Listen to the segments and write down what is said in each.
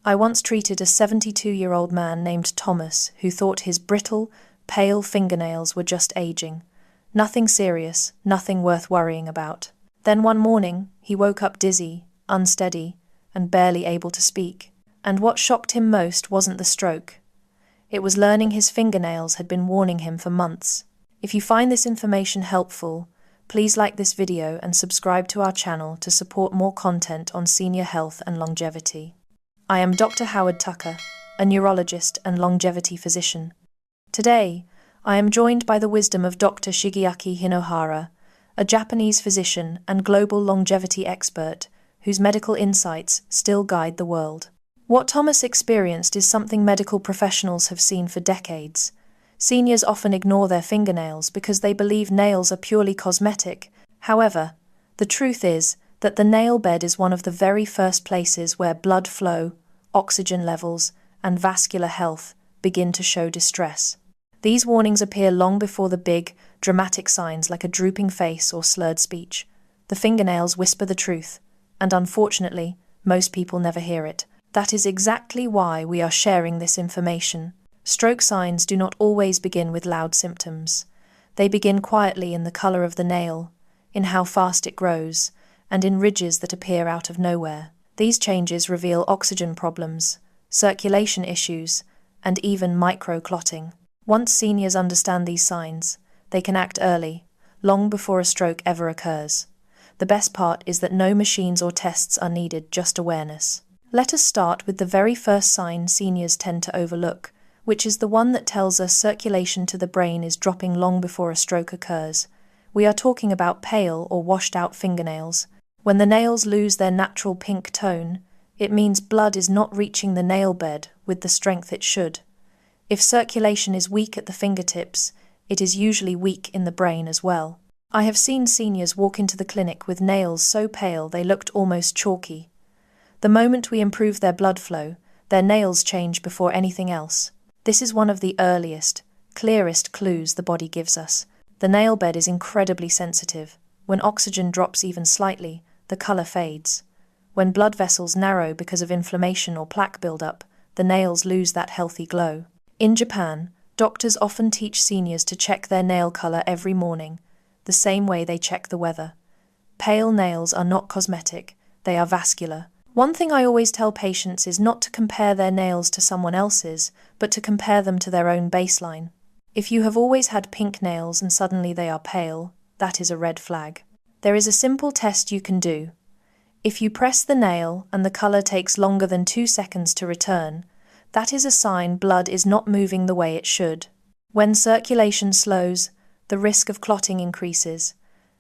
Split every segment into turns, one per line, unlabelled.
I once treated a 72-year-old man named Thomas who thought his brittle, pale fingernails were just aging. Nothing serious, nothing worth worrying about. Then one morning, he woke up dizzy, unsteady, and barely able to speak. And what shocked him most wasn't the stroke. It was learning his fingernails had been warning him for months. If you find this information helpful, please like this video and subscribe to our channel to support more content on senior health and longevity. I am Dr. Howard Tucker, a neurologist and longevity physician. Today, I am joined by the wisdom of Dr. Shigeaki Hinohara, a Japanese physician and global longevity expert whose medical insights still guide the world. What Thomas experienced is something medical professionals have seen for decades. Seniors often ignore their fingernails because they believe nails are purely cosmetic. However, the truth is that the nail bed is one of the very first places where blood flow, oxygen levels, and vascular health begin to show distress. These warnings appear long before the big, dramatic signs like a drooping face or slurred speech. The fingernails whisper the truth, and unfortunately, most people never hear it. That is exactly why we are sharing this information. Stroke signs do not always begin with loud symptoms. They begin quietly in the color of the nail, in how fast it grows, and in ridges that appear out of nowhere. These changes reveal oxygen problems, circulation issues, and even micro-clotting. Once seniors understand these signs, they can act early, long before a stroke ever occurs. The best part is that no machines or tests are needed, just awareness. Let us start with the very first sign seniors tend to overlook, which is the one that tells us circulation to the brain is dropping long before a stroke occurs. We are talking about pale or washed-out fingernails. When the nails lose their natural pink tone, it means blood is not reaching the nail bed with the strength it should. If circulation is weak at the fingertips, it is usually weak in the brain as well. I have seen seniors walk into the clinic with nails so pale they looked almost chalky. The moment we improve their blood flow, their nails change before anything else. This is one of the earliest, clearest clues the body gives us. The nail bed is incredibly sensitive. When oxygen drops even slightly, the color fades. When blood vessels narrow because of inflammation or plaque buildup, the nails lose that healthy glow. In Japan, doctors often teach seniors to check their nail color every morning, the same way they check the weather. Pale nails are not cosmetic, they are vascular. One thing I always tell patients is not to compare their nails to someone else's, but to compare them to their own baseline. If you have always had pink nails and suddenly they are pale, that is a red flag. There is a simple test you can do. If you press the nail and the color takes longer than 2 seconds to return, that is a sign blood is not moving the way it should. When circulation slows, the risk of clotting increases,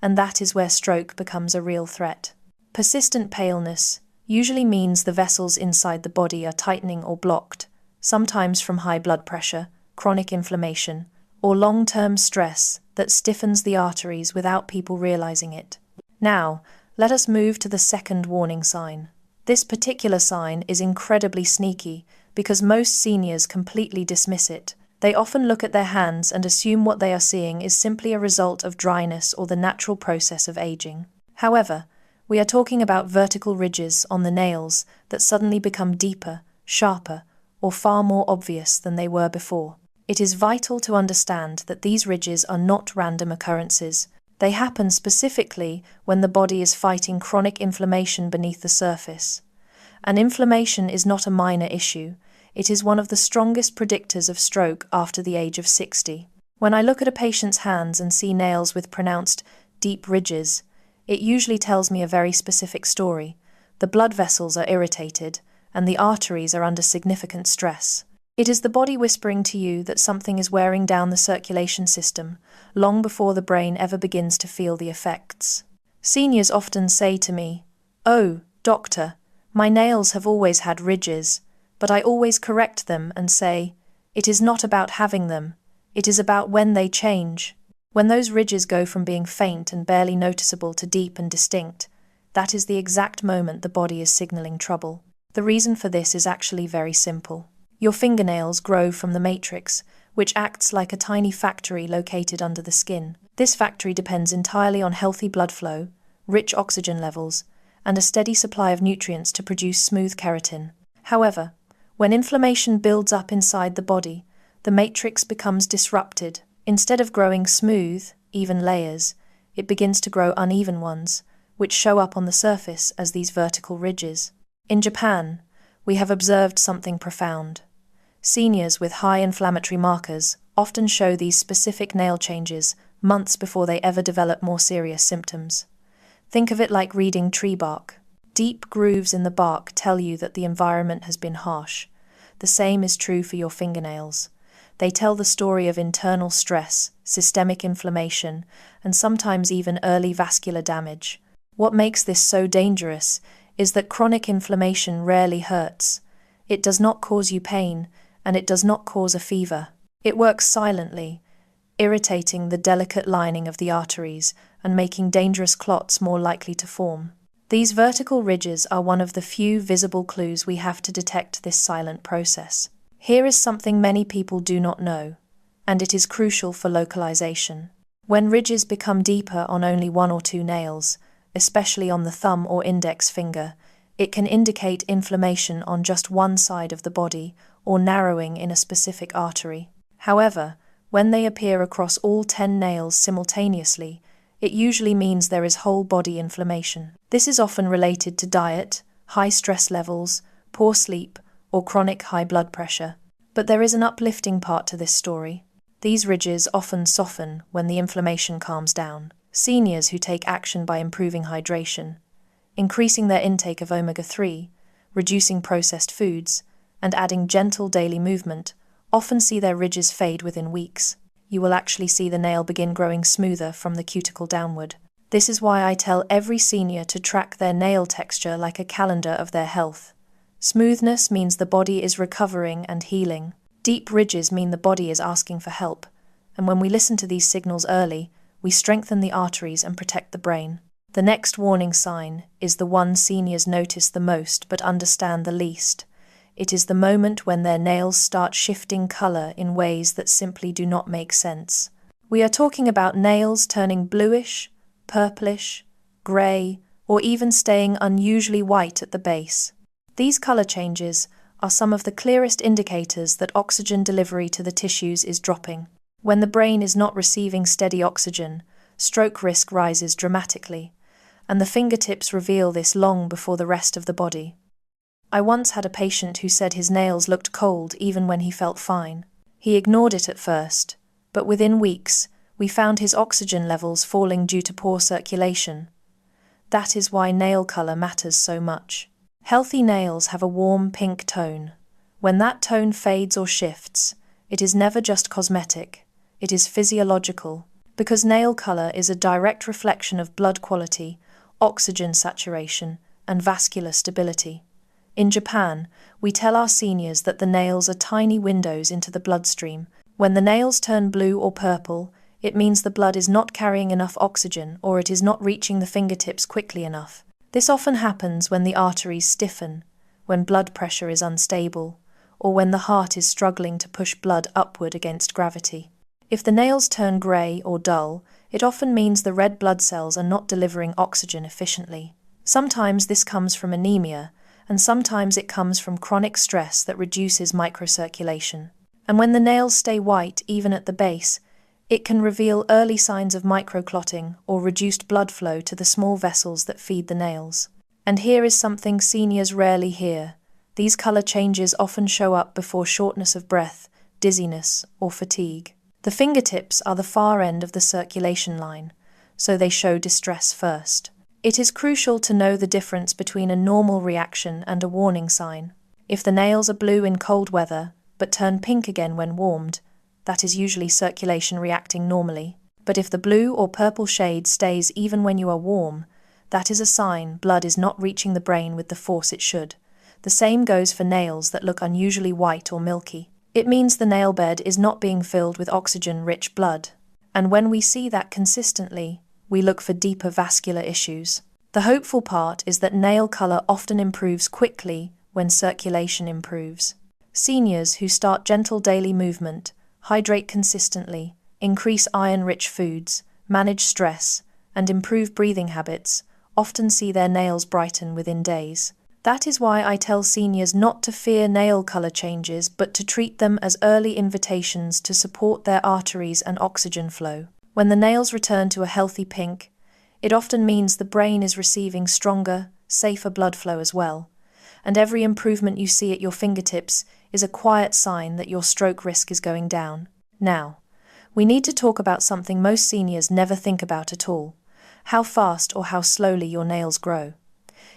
and that is where stroke becomes a real threat. Persistent paleness usually means the vessels inside the body are tightening or blocked, sometimes from high blood pressure, chronic inflammation, or long-term stress that stiffens the arteries without people realizing it. Now, let us move to the second warning sign. This particular sign is incredibly sneaky because most seniors completely dismiss it. They often look at their hands and assume what they are seeing is simply a result of dryness or the natural process of aging. However, we are talking about vertical ridges on the nails that suddenly become deeper, sharper, or far more obvious than they were before. It is vital to understand that these ridges are not random occurrences. They happen specifically when the body is fighting chronic inflammation beneath the surface. And inflammation is not a minor issue. It is one of the strongest predictors of stroke after the age of 60. When I look at a patient's hands and see nails with pronounced, deep ridges, it usually tells me a very specific story. The blood vessels are irritated, and the arteries are under significant stress. It is the body whispering to you that something is wearing down the circulation system, long before the brain ever begins to feel the effects. Seniors often say to me, "Oh, doctor, my nails have always had ridges," but I always correct them and say, "It is not about having them, it is about when they change." When those ridges go from being faint and barely noticeable to deep and distinct, that is the exact moment the body is signaling trouble. The reason for this is actually very simple. Your fingernails grow from the matrix, which acts like a tiny factory located under the skin. This factory depends entirely on healthy blood flow, rich oxygen levels, and a steady supply of nutrients to produce smooth keratin. However, when inflammation builds up inside the body, the matrix becomes disrupted. Instead of growing smooth, even layers, it begins to grow uneven ones, which show up on the surface as these vertical ridges. In Japan, we have observed something profound. Seniors with high inflammatory markers often show these specific nail changes months before they ever develop more serious symptoms. Think of it like reading tree bark. Deep grooves in the bark tell you that the environment has been harsh. The same is true for your fingernails. They tell the story of internal stress, systemic inflammation, and sometimes even early vascular damage. What makes this so dangerous is that chronic inflammation rarely hurts. It does not cause you pain, and it does not cause a fever. It works silently, irritating the delicate lining of the arteries and making dangerous clots more likely to form. These vertical ridges are one of the few visible clues we have to detect this silent process. Here is something many people do not know, and it is crucial for localization. When ridges become deeper on only one or two nails, especially on the thumb or index finger, it can indicate inflammation on just one side of the body or narrowing in a specific artery. However, when they appear across all 10 nails simultaneously, it usually means there is whole body inflammation. This is often related to diet, high stress levels, poor sleep, or chronic high blood pressure. But there is an uplifting part to this story. These ridges often soften when the inflammation calms down. Seniors who take action by improving hydration, increasing their intake of omega-3, reducing processed foods, and adding gentle daily movement often see their ridges fade within weeks. You will actually see the nail begin growing smoother from the cuticle downward. This is why I tell every senior to track their nail texture like a calendar of their health. Smoothness means the body is recovering and healing. Deep ridges mean the body is asking for help. And when we listen to these signals early, we strengthen the arteries and protect the brain. The next warning sign is the one seniors notice the most but understand the least. It is the moment when their nails start shifting color in ways that simply do not make sense. We are talking about nails turning bluish, purplish, gray, or even staying unusually white at the base. These color changes are some of the clearest indicators that oxygen delivery to the tissues is dropping. When the brain is not receiving steady oxygen, stroke risk rises dramatically, and the fingertips reveal this long before the rest of the body. I once had a patient who said his nails looked cold even when he felt fine. He ignored it at first, but within weeks, we found his oxygen levels falling due to poor circulation. That is why nail color matters so much. Healthy nails have a warm pink tone. When that tone fades or shifts, it is never just cosmetic, it is physiological, because nail color is a direct reflection of blood quality, oxygen saturation, and vascular stability. In Japan, we tell our seniors that the nails are tiny windows into the bloodstream. When the nails turn blue or purple, it means the blood is not carrying enough oxygen or it is not reaching the fingertips quickly enough. This often happens when the arteries stiffen, when blood pressure is unstable, or when the heart is struggling to push blood upward against gravity. If the nails turn grey or dull, it often means the red blood cells are not delivering oxygen efficiently. Sometimes this comes from anemia, and sometimes it comes from chronic stress that reduces microcirculation. And when the nails stay white even at the base, it can reveal early signs of microclotting or reduced blood flow to the small vessels that feed the nails. And here is something seniors rarely hear. These color changes often show up before shortness of breath, dizziness, or fatigue. The fingertips are the far end of the circulation line, so they show distress first. It is crucial to know the difference between a normal reaction and a warning sign. If the nails are blue in cold weather, but turn pink again when warmed, that is usually circulation reacting normally. But if the blue or purple shade stays even when you are warm, that is a sign blood is not reaching the brain with the force it should. The same goes for nails that look unusually white or milky. It means the nail bed is not being filled with oxygen-rich blood. And when we see that consistently, we look for deeper vascular issues. The hopeful part is that nail color often improves quickly when circulation improves. Seniors who start gentle daily movement, hydrate consistently, increase iron-rich foods, manage stress, and improve breathing habits often see their nails brighten within days. That is why I tell seniors not to fear nail color changes, but to treat them as early invitations to support their arteries and oxygen flow. When the nails return to a healthy pink, it often means the brain is receiving stronger, safer blood flow as well. And every improvement you see at your fingertips is a quiet sign that your stroke risk is going down. Now, we need to talk about something most seniors never think about at all: how fast or how slowly your nails grow.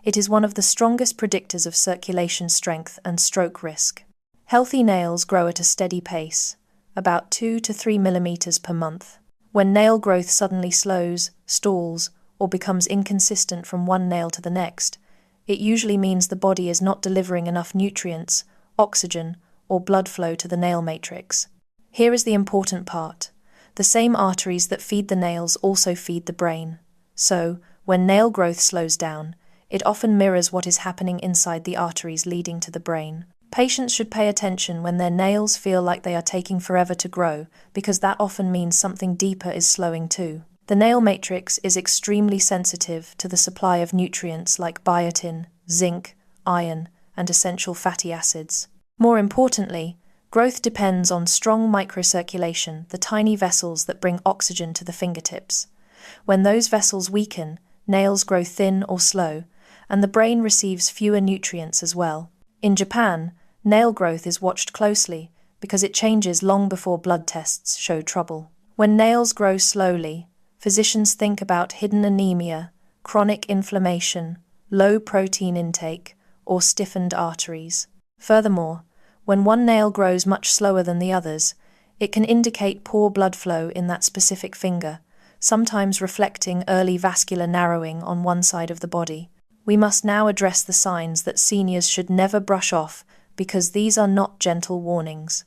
It is one of the strongest predictors of circulation strength and stroke risk. Healthy nails grow at a steady pace, about 2 to 3 millimeters per month. When nail growth suddenly slows, stalls, or becomes inconsistent from one nail to the next, it usually means the body is not delivering enough nutrients, oxygen, or blood flow to the nail matrix. Here is the important part. The same arteries that feed the nails also feed the brain. So, when nail growth slows down, it often mirrors what is happening inside the arteries leading to the brain. Patients should pay attention when their nails feel like they are taking forever to grow, because that often means something deeper is slowing too. The nail matrix is extremely sensitive to the supply of nutrients like biotin, zinc, iron, and essential fatty acids. More importantly, growth depends on strong microcirculation, the tiny vessels that bring oxygen to the fingertips. When those vessels weaken, nails grow thin or slow, and the brain receives fewer nutrients as well. In Japan, nail growth is watched closely because it changes long before blood tests show trouble. When nails grow slowly, physicians think about hidden anemia, chronic inflammation, low protein intake, or stiffened arteries. Furthermore, when one nail grows much slower than the others, it can indicate poor blood flow in that specific finger, sometimes reflecting early vascular narrowing on one side of the body. We must now address the signs that seniors should never brush off, because these are not gentle warnings.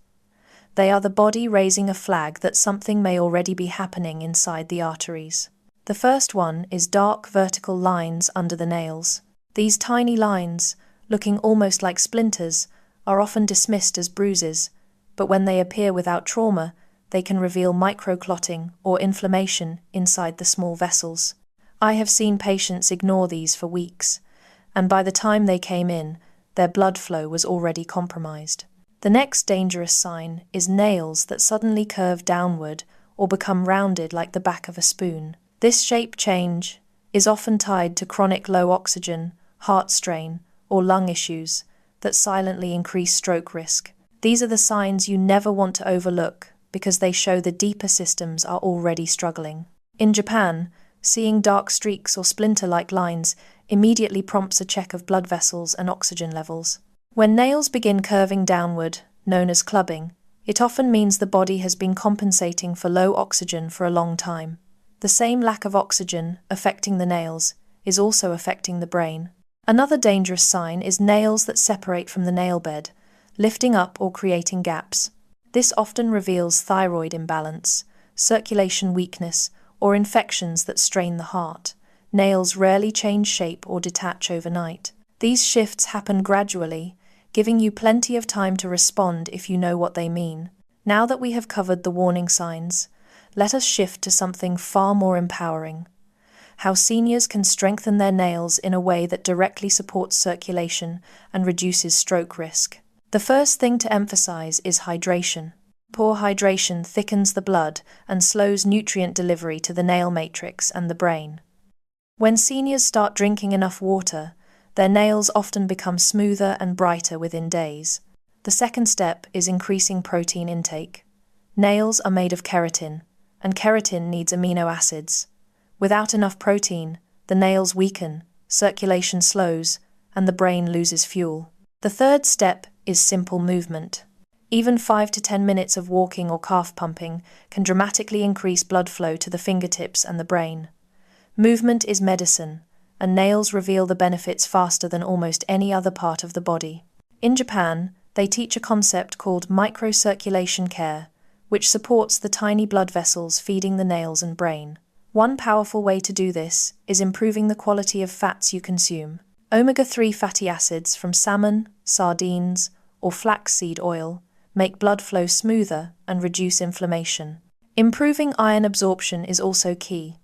They are the body raising a flag that something may already be happening inside the arteries. The first one is dark vertical lines under the nails. These tiny lines, looking almost like splinters, are often dismissed as bruises, but when they appear without trauma, they can reveal microclotting or inflammation inside the small vessels. I have seen patients ignore these for weeks, and by the time they came in, their blood flow was already compromised. The next dangerous sign is nails that suddenly curve downward or become rounded like the back of a spoon. This shape change is often tied to chronic low oxygen, heart strain, or lung issues that silently increase stroke risk. These are the signs you never want to overlook because they show the deeper systems are already struggling. In Japan, seeing dark streaks or splinter-like lines immediately prompts a check of blood vessels and oxygen levels. When nails begin curving downward, known as clubbing, it often means the body has been compensating for low oxygen for a long time. The same lack of oxygen affecting the nails is also affecting the brain. Another dangerous sign is nails that separate from the nail bed, lifting up or creating gaps. This often reveals thyroid imbalance, circulation weakness, or infections that strain the heart. Nails rarely change shape or detach overnight. These shifts happen gradually, giving you plenty of time to respond if you know what they mean. Now that we have covered the warning signs, let us shift to something far more empowering: how seniors can strengthen their nails in a way that directly supports circulation and reduces stroke risk. The first thing to emphasize is hydration. Poor hydration thickens the blood and slows nutrient delivery to the nail matrix and the brain. When seniors start drinking enough water, their nails often become smoother and brighter within days. The second step is increasing protein intake. Nails are made of keratin, and keratin needs amino acids. Without enough protein, the nails weaken, circulation slows, and the brain loses fuel. The third step is simple movement. Even 5 to 10 minutes of walking or calf pumping can dramatically increase blood flow to the fingertips and the brain. Movement is medicine, and nails reveal the benefits faster than almost any other part of the body. In Japan, they teach a concept called microcirculation care, which supports the tiny blood vessels feeding the nails and brain. One powerful way to do this is improving the quality of fats you consume. Omega-3 fatty acids from salmon, sardines, or flaxseed oil make blood flow smoother and reduce inflammation. Improving iron absorption is also key.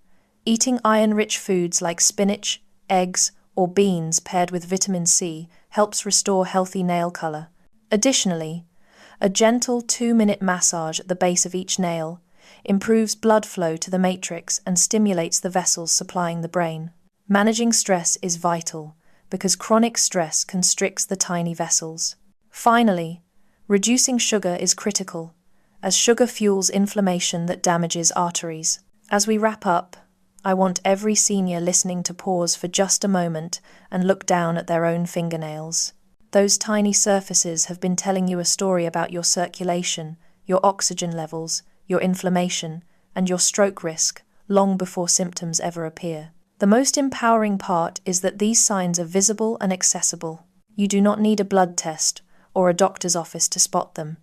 Eating iron-rich foods like spinach, eggs, or beans paired with vitamin C helps restore healthy nail color. Additionally, a gentle 2-minute massage at the base of each nail improves blood flow to the matrix and stimulates the vessels supplying the brain. Managing stress is vital because chronic stress constricts the tiny vessels. Finally, reducing sugar is critical, as sugar fuels inflammation that damages arteries. As we wrap up, I want every senior listening to pause for just a moment and look down at their own fingernails. Those tiny surfaces have been telling you a story about your circulation, your oxygen levels, your inflammation, and your stroke risk long before symptoms ever appear. The most empowering part is that these signs are visible and accessible. You do not need a blood test or a doctor's office to spot them.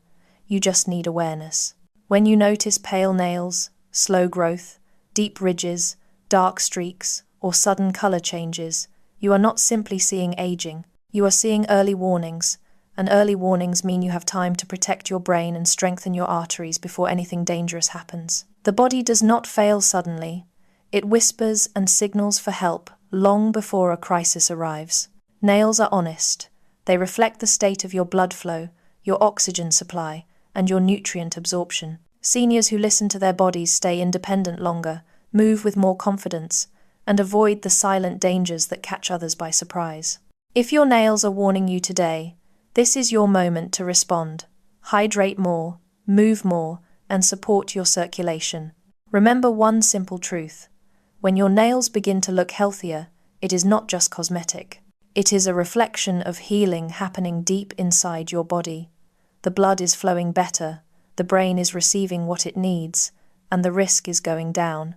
You just need awareness. When you notice pale nails, slow growth, deep ridges, dark streaks, or sudden color changes, you are not simply seeing aging. You are seeing early warnings, and early warnings mean you have time to protect your brain and strengthen your arteries before anything dangerous happens. The body does not fail suddenly. It whispers and signals for help long before a crisis arrives. Nails are honest. They reflect the state of your blood flow, your oxygen supply, and your nutrient absorption. Seniors who listen to their bodies stay independent longer, move with more confidence, and avoid the silent dangers that catch others by surprise. If your nails are warning you today, this is your moment to respond. Hydrate more, move more, and support your circulation. Remember one simple truth. When your nails begin to look healthier, it is not just cosmetic. It is a reflection of healing happening deep inside your body. The blood is flowing better, the brain is receiving what it needs, and the risk is going down.